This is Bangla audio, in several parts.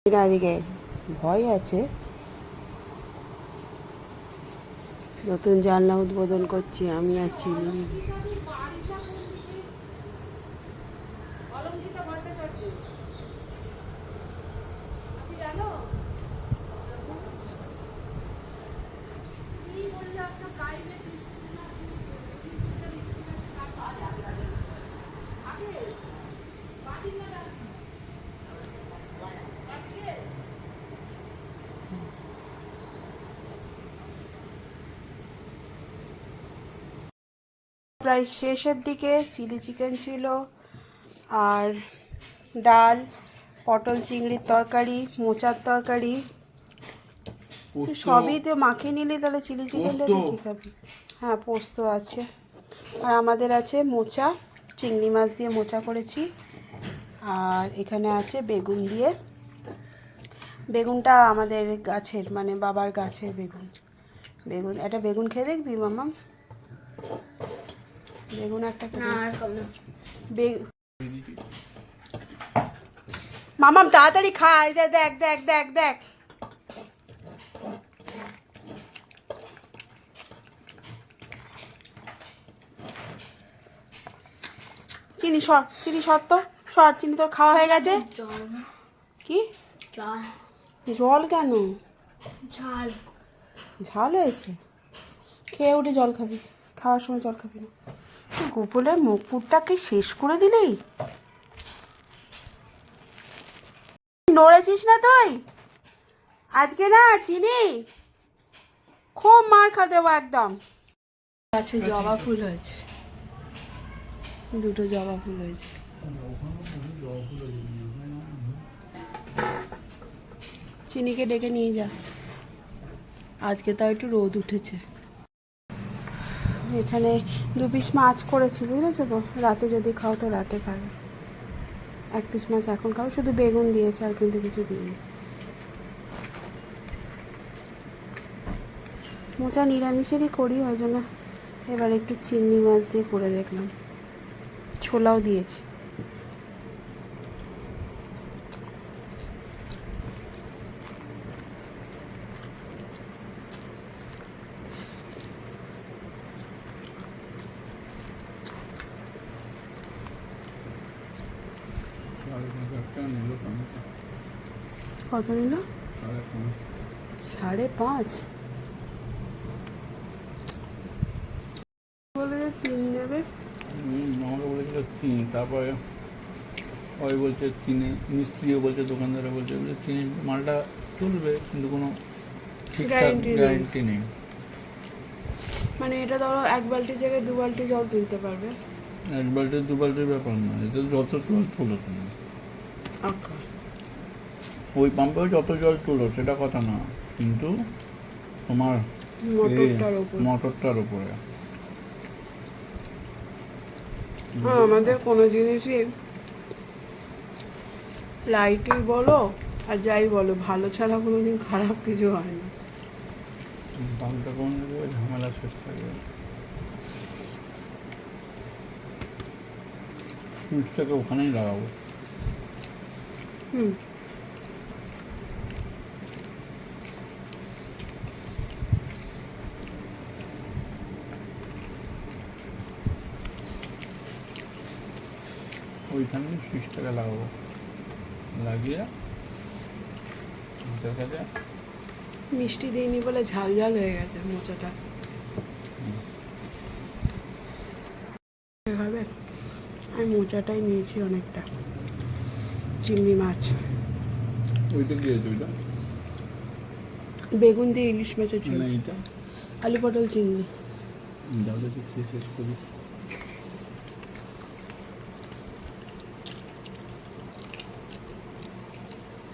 এদিকে ভয় আছে। নতুন জানলা উদ্বোধন করছি আমি আর চিনি। প্রায় শেষের দিকে চিলি চিকেন ছিল, আর ডাল, পটল চিংড়ির তরকারি, মোচার তরকারি, সবই তো মাখিয়ে নিলি, তাহলে চিলি চিকেনটা দিয়ে কী খাবি? হ্যাঁ, পোস্ত আছে। আর আমাদের আছে মোচা, চিংড়ি মাছ দিয়ে মোচা করেছি। আর এখানে আছে বেগুন দিয়ে, বেগুনটা আমাদের গাছের, মানে বাবার গাছের বেগুন। একটা বেগুন খেয়ে দেখবি মামা? বেগুন একটা মামাম তাড়াতাড়ি খাই, দেখ দেখ দেখ দেখ দেখ। চিনি সর, চিনি সর, তো সর, চিনি তোর খাওয়া হয়ে গেছে। কি জল? কেন ঝাল? ঝাল হয়েছে, খেয়ে উঠে জল খাবি, খাওয়ার সময় জল খাবি না। গোপালের মুকুটটাকে শেষ করে দিলি, নড়েছিস না তুই আজকে? না চিনি, খুব মার খাওয়া দেবো একদম। গাছে জবা ফুল হয়েছে, দুটো জবা ফুল হয়েছে। চিনিকে ডেকে নিয়ে যা, আজকে তাও একটু রোদ উঠেছে। এখানে 2 পিস মাছ করেছি, বুঝেছো তো? রাতে যদি খাও তো রাতে খাবে, 1 পিস মাছ এখন খাও। শুধু বেগুন দিয়েছে, আর কিন্তু কিছু দিইনি। মোচা নিরামিষেরই করি, ওই জন্য এবার একটু চিংড়ি মাছ দিয়ে করে দেখলাম। ছোলাও দিয়েছি। কত নিল? 5.5। বলে 3 নেবে। আমাকে বলেছিল 3, তারপরে ওই বলছে 3, মিস্ত্রিও বলছে, দোকানদারও বলছে 3 মালটা চলবে, কিন্তু কোনো ঠিকঠাক গ্যারান্টি নেই। মানে এটা ধরো 1 বালতির জায়গায় 2 বালতি জল তুলতে পারবে। 1 বালতি 2 বালতির ব্যাপার না, এটা যত জল তোলো তুমি, ওই পাম্পেও যত জল তোলো সেটা কথা না, কিন্তু তোমার মোটরটার উপরে। আমাদের কোনো জিনিসই লাইটই বলো আর যাই বলো, ভালো ছাড়া কোনোদিন খারাপ কিছু হয় না। পাম্পটা কোন ঝামেলা শেষ থাকবে। সুইচটাকে ওখানেই লাগাবো। ওইখানে সুইচটাকে লাগাবো, লাগিয়ে মিষ্টি দিইনি বলে ঝাল ঝাল হয়ে গেছে মোচাটা। খাবে? আমি মোচাটাই নিয়েছি অনেকটা। চিংড়ি মাছ, ওইটা কি আছে? ওইটা বেগুন দিয়ে ইলিশ মাছের ঝোল, এইটা আলু পটল চিংড়ি। দাদা খেয়ে শেষ করি।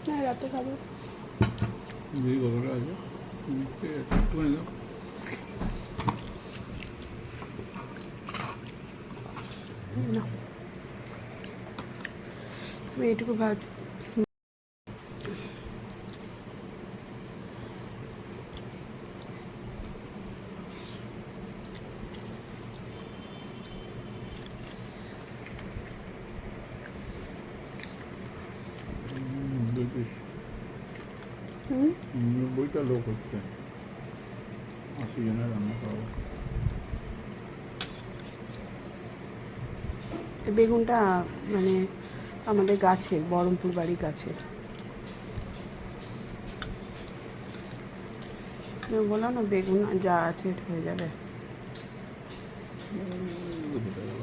হ্যাঁ, রাতে খাবো। যেই গল্পটা আছে একটুখানি দাও। না, আমি এইটুকু ভাত। হুম 90টা লোক হচ্ছে, 80 জনের রান্না করা। এই বেগুনটা মানে আমাদের গাছের, বহরমপুর বাড়ির গাছের। তুমি বলো না বেগুন যা আছে হয়ে যাবে। বুঝতে গেল।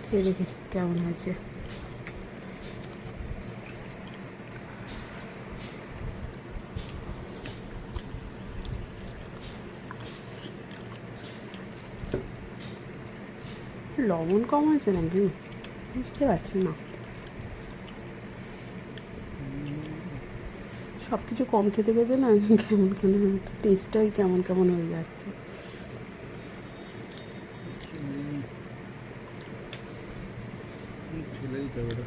খেয়ে দেখি কেমন হয়েছে। লবণ কম হয়েছে নাকি বুঝতে পারছি না। সব কিছু কম খেতে খেতে না কেমন কেমন টেস্টটাই কেমন কেমন হয়ে যাচ্ছে। ছেলেই তো ওটা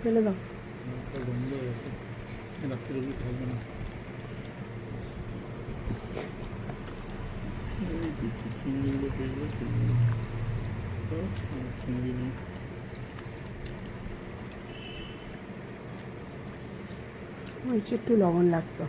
ফেলে দাও। বন্ধ হয়ে গেছে, রাত্রে রুটি থাকবে না। চিংড়িগুলো পেয়ে চিংড়ি নেই। হচ্ছে একটু লবণ লাগতো।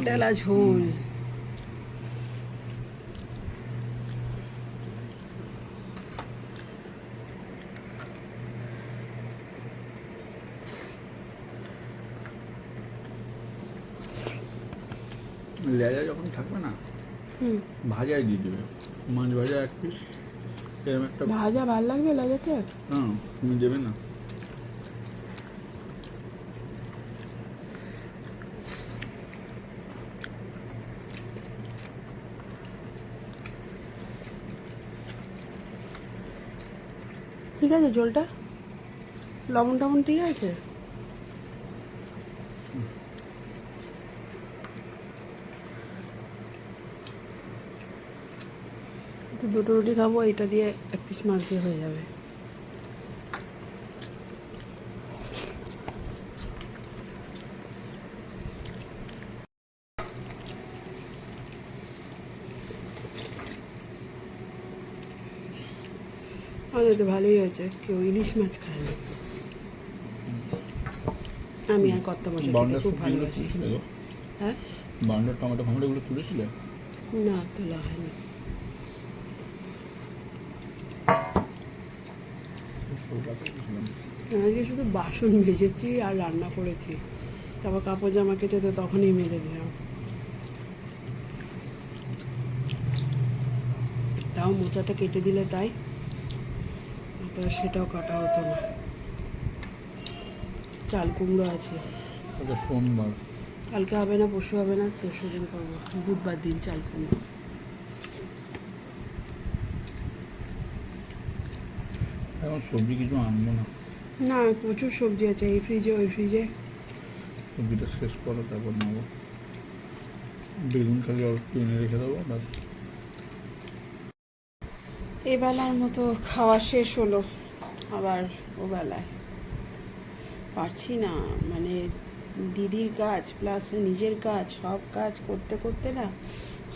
ডালা ঝোল। লেজা যখন থাকবে না, হুম ভাজায় দিয়ে দেবে, মাছ ভাজা 1 পিস, এরকম একটা। ভাজা ভাল লাগবে লাজাতে। হ্যাঁ, তুমি দেবে না। ঠিক আছে ঝোলটা, লবণ টবণ ঠিক আছে। তো 2টো রুটি খাবো, এটা দিয়ে 1 পিস মাছ দিয়ে হয়ে যাবে। আমাদের তো ভালোই হয়েছে, কেউ ইলিশ মাছ খায় না। আমি আর কর্তা মশাই খেতে বাউন্ডার খুব সবজিগুলো ভালোবাসি। তুলেছিলে গো? হ্যাঁ বাউন্ডার টমেটো ফমেটোগুলো তুলেছিলে? না তোলা হয়নি। আজকে শুধু বাসন ভেজেছি আর রান্না করেছি, তারপর কাপড় জামা কেচে তো তখনই মেলে দিলাম। তাও মোচাটা কেটে দিলে তাই, তো সেটাও কাটা হতো না। চাল কুমড়ো আছে, ওটা সোমবার। কালকে হবে না, পরশু হবে না, পরশু দিন করবো, বুধবার দিন চাল কুমড়ো। এখন সবজি কিছু আনবো না, না প্রচুর সবজি আছে, এই ফ্রিজে ওই ফ্রিজে। সবজিটা শেষ করো তারপর নেবো। বেগুন খালি অল্প এনে রেখে দেবো ব্যাস। এবেলার মতো খাওয়া শেষ হলো, আবার ওবেলায় পারছি না, মানে দিদির কাজ প্লাস নিজের কাজ, সব কাজ করতে করতে না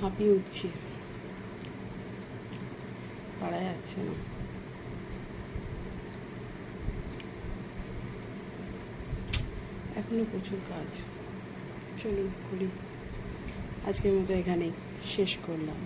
হাঁপিয়ে উঠছি, পারা যাচ্ছে না। এখনো প্রচুর কাজ, চলুন করি। আজকের মতো এখানেই শেষ করলাম।